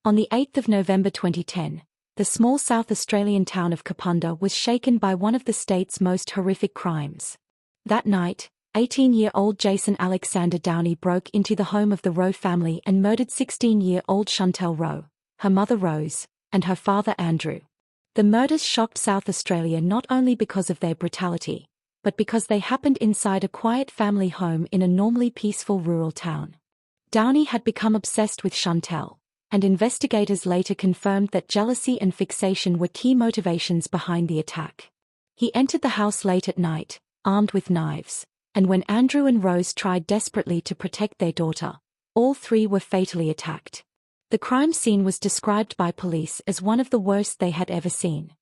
On the 8th of November 2010, the small South Australian town of Kapunda was shaken by one of the state's most horrific crimes. That night, 18-year-old Jason Alexander Downie broke into the home of the Rowe family and murdered 16-year-old Chantelle Rowe, her mother Rose, and her father Andrew. The murders shocked South Australia not only because of their brutality, but because they happened inside a quiet family home in a normally peaceful rural town. Downey had become obsessed with Chantelle, and investigators later confirmed that jealousy and fixation were key motivations behind the attack. He entered the house late at night, armed with knives, and when Andrew and Rose tried desperately to protect their daughter, all three were fatally attacked. The crime scene was described by police as one of the worst they had ever seen.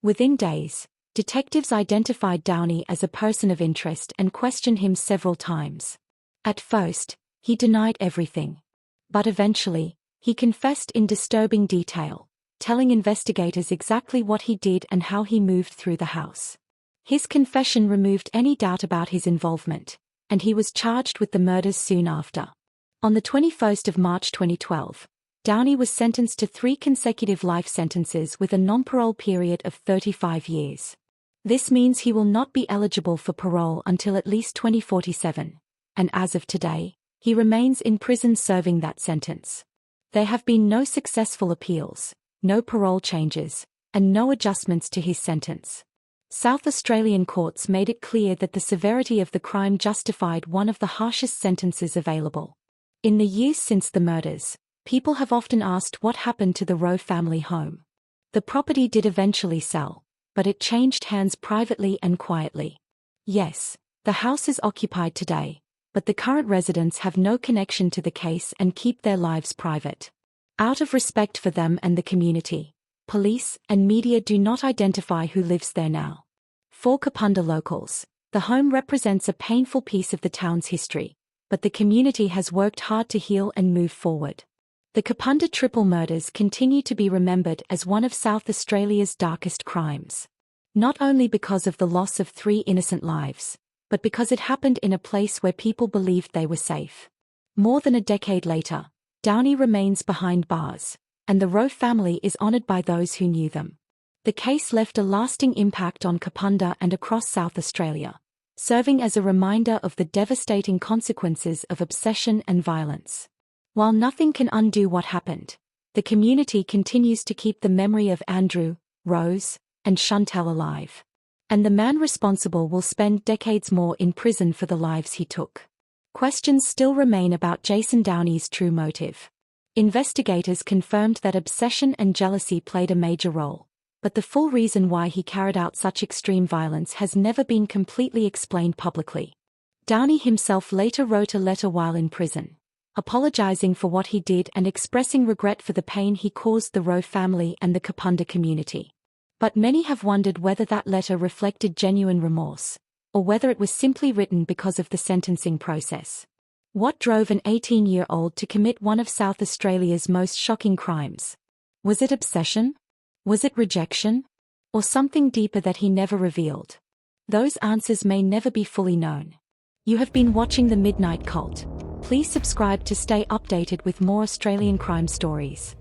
Within days, detectives identified Downey as a person of interest and questioned him several times. At first, he denied everything. But eventually, he confessed in disturbing detail, telling investigators exactly what he did and how he moved through the house. His confession removed any doubt about his involvement, and he was charged with the murders soon after. On the 21st of March 2012, Downey was sentenced to 3 consecutive life sentences with a non-parole period of 35 years. This means he will not be eligible for parole until at least 2047, and as of today, he remains in prison serving that sentence. There have been no successful appeals, no parole changes, and no adjustments to his sentence. South Australian courts made it clear that the severity of the crime justified one of the harshest sentences available. In the years since the murders, people have often asked what happened to the Rowe family home. The property did eventually sell, but it changed hands privately and quietly. Yes, the house is occupied today, but the current residents have no connection to the case and keep their lives private. Out of respect for them and the community, police and media do not identify who lives there now. For Kapunda locals, the home represents a painful piece of the town's history, but the community has worked hard to heal and move forward. The Kapunda Triple Murders continue to be remembered as one of South Australia's darkest crimes. Not only because of the loss of 3 innocent lives, but because it happened in a place where people believed they were safe. More than a decade later, Downey remains behind bars, and the Rowe family is honoured by those who knew them. The case left a lasting impact on Kapunda and across South Australia, serving as a reminder of the devastating consequences of obsession and violence. While nothing can undo what happened, the community continues to keep the memory of Andrew, Rose, and Chantelle alive. And the man responsible will spend decades more in prison for the lives he took. Questions still remain about Jason Downie's true motive. Investigators confirmed that obsession and jealousy played a major role, but the full reason why he carried out such extreme violence has never been completely explained publicly. Downey himself later wrote a letter while in prison, apologizing for what he did and expressing regret for the pain he caused the Rowe family and the Kapunda community. But many have wondered whether that letter reflected genuine remorse, or whether it was simply written because of the sentencing process. What drove an 18-year-old to commit one of South Australia's most shocking crimes? Was it obsession? Was it rejection? Or something deeper that he never revealed? Those answers may never be fully known. You have been watching The Midnight Cult. Please subscribe to stay updated with more Australian crime stories.